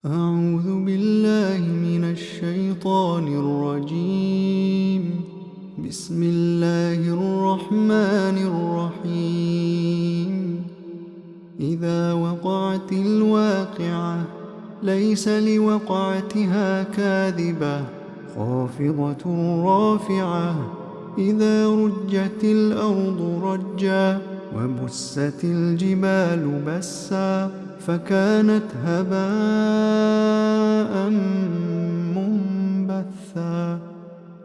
أعوذ بالله من الشيطان الرجيم. بسم الله الرحمن الرحيم. إذا وقعت الواقعة ليس لوقعتها كاذبة خافضة رافعة. إذا رجت الأرض رجا وبست الجبال بسا فكانت هباء منبثا.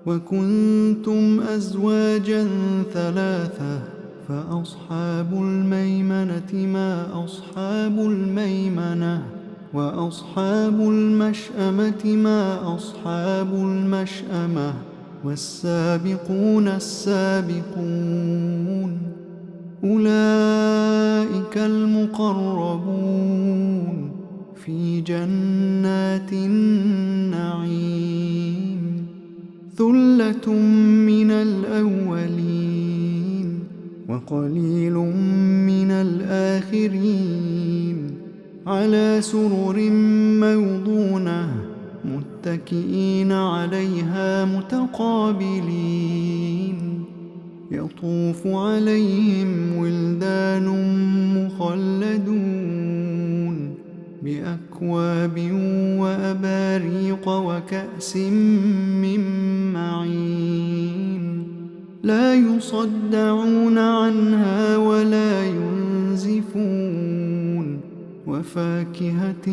وكنتم أزواجا ثلاثة فأصحاب الميمنة ما أصحاب الميمنة وأصحاب المشأمة ما أصحاب المشأمة والسابقون السابقون أولئك المقربون في جنات النعيم. ثلة من الأولين وقليل من الآخرين. على سرر موضونة متكئين عليها متقابلين. يطوف عليهم ولدان مخلدون بأكواب وأباريق وكأس من معين. لا يصدعون عنها ولا ينزفون. وفاكهة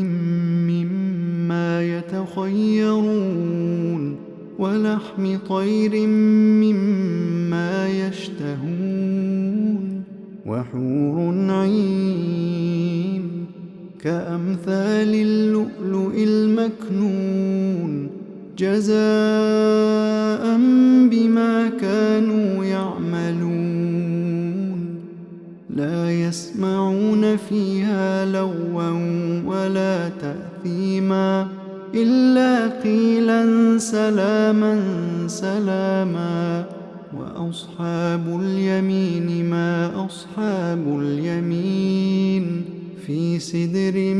مما يتخيرون ولحم طير مما يشتهون. وحور عين كأمثال اللؤلؤ المكنون جزاء بما كانوا يعملون. لا يسمعون فيها لغوا ولا تأثيما إلا قيلا سلاما سلاما. وأصحاب اليمين ما أصحاب اليمين في سدر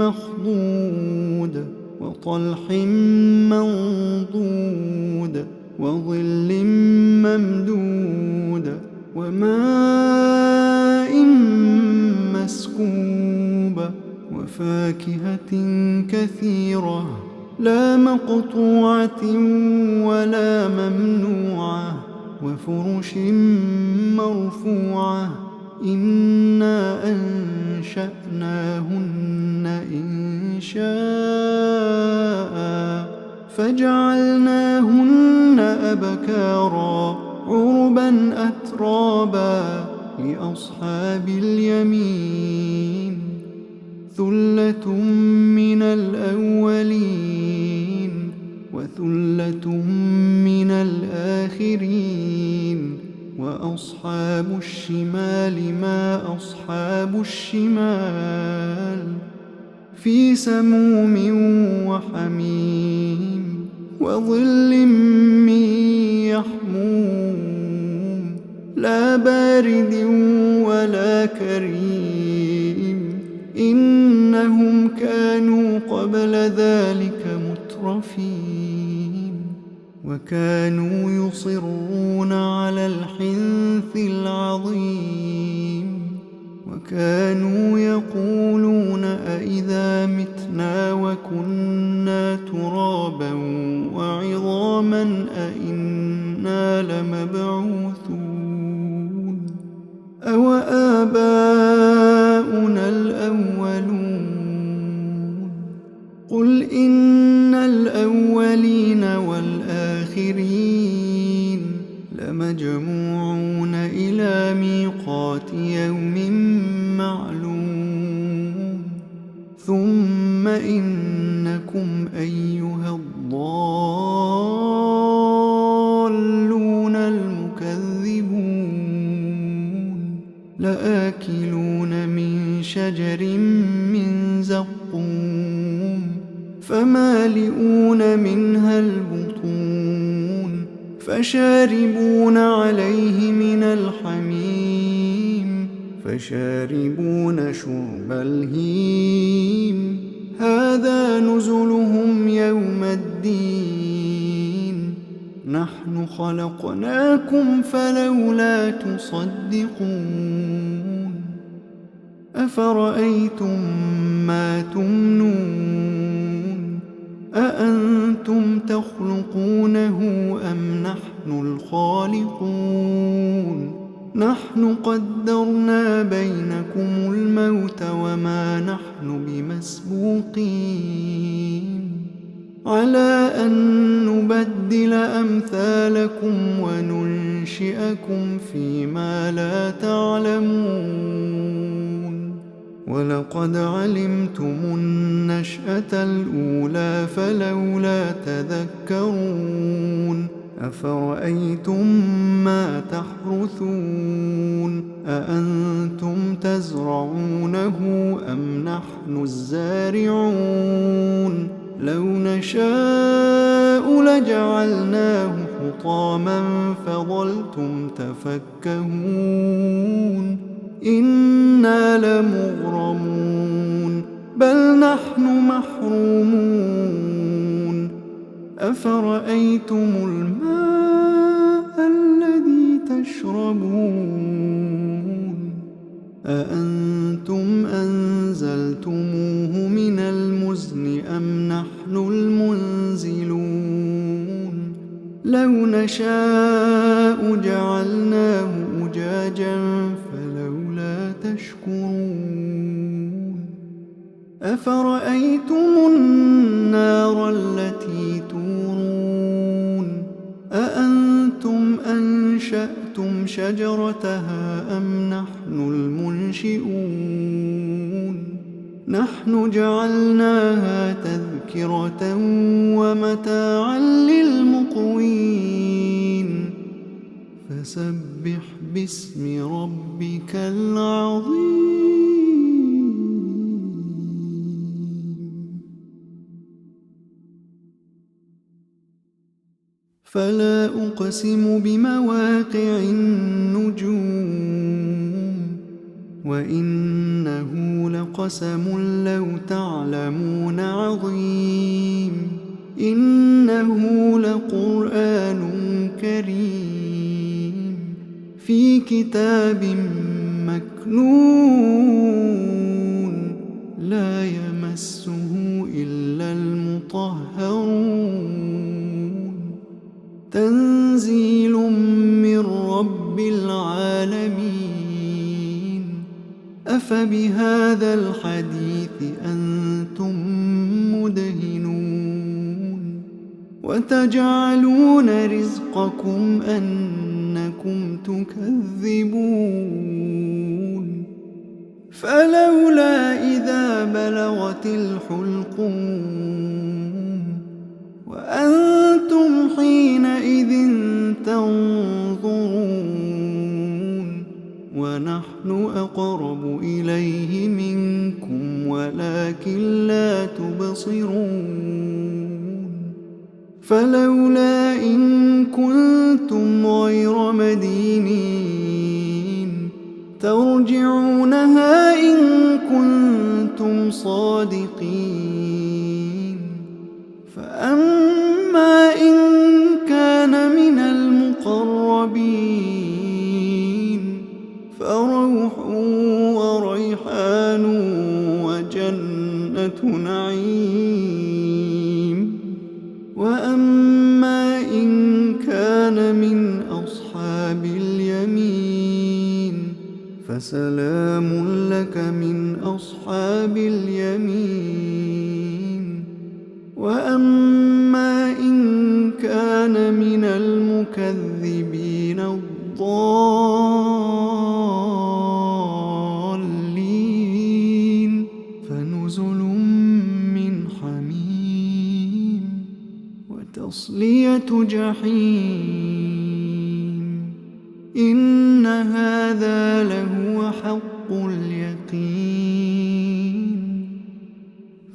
مخضود وطلح منضود وظل ممدود وماء مسكوب وفاكهة كثيرة لا مقطوعة ولا ممنوعة وفرش مرفوعة. إنا أنشأناهن إنشاء فجعلناهن أبكارا عربا أترابا لأصحاب اليمين. ثلة من الأولين وثلة من الآخرين. وأصحاب الشمال ما أصحاب الشمال في سموم وحميم وظل من يحموم لا بارد ولا كريم. إنهم كانوا قبل ذلك مترفين وكانوا يصرون على الحنث العظيم. وكانوا يقولون أئذا متنا وكنا ترابا وعظاما أئنا لمبعوثون أو آباؤنا الأولون. قل إن الأولين والآخرين لمجموعون إلى ميقات يوم معلوم. ثم إنكم أيها الضالون المكذبون لآكلون من شجر من زقوم فمالئون منها البطون فشاربون عليه من الحميم فشاربون شرب الهيم هذا نزلهم يوم الدين نحن خلقناكم فلولا تصدقون أفرأيتم ما تمنون أأنتم تخلقونه أم نحن الخالقون نحن قدرنا بينكم الموت وما نحن بمسبوقين على أن نبدل أمثالكم وننشئكم فيما لا تعلمون ولقد علمتم النشأة الأولى فلولا تذكرون أفرأيتم ما تحرثون أأنتم تزرعونه أم نحن الزارعون لو نشاء لجعلناه حطاما فظلتم تفكهون إنا لمغرمون بل نحن محرومون أفرأيتم الماء الذي تشربون أأنتم أنزلتموه من المزن أم نحن المنزلون لو نشاء جعلناه أجاجا فلولا تشكرون أفرأيتم النار التي تورون أأنتم أنشأتم شجرتها أم نحن المنشئون نحن جعلناها تذكرة ومتاعا للمقوين فسبح باسم ربك العظيم فلا أقسم بمواقع النجوم وإنه لقسم لو تعلمون عظيم إنه لقرآن كريم في كتاب مكنون لا يمسه إلا المطهرون تنزيل من رب العالمين أفبهذا الحديث أنتم مدهنون وتجعلون رزقكم أنكم تكذبون فلولا إذا بلغت الحلقوم وأنتم حينئذ تنظرون ونحن أقرب إليه منكم ولكن لا تبصرون فلولا إن كنتم غير مدينين ترجعونها إن كنتم صادقين فأما إن كان من المقربين فروح وريحان وجنة نعيم وأما إن كان من أصحاب اليمين فسلام لك من أصحاب اليمين وأما إن كان من المكذبين الضالين فنزل من حميم وتصلية جحيم إن هذا لهو حق اليقين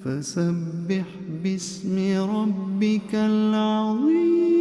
فسبح باسم ربك العظيم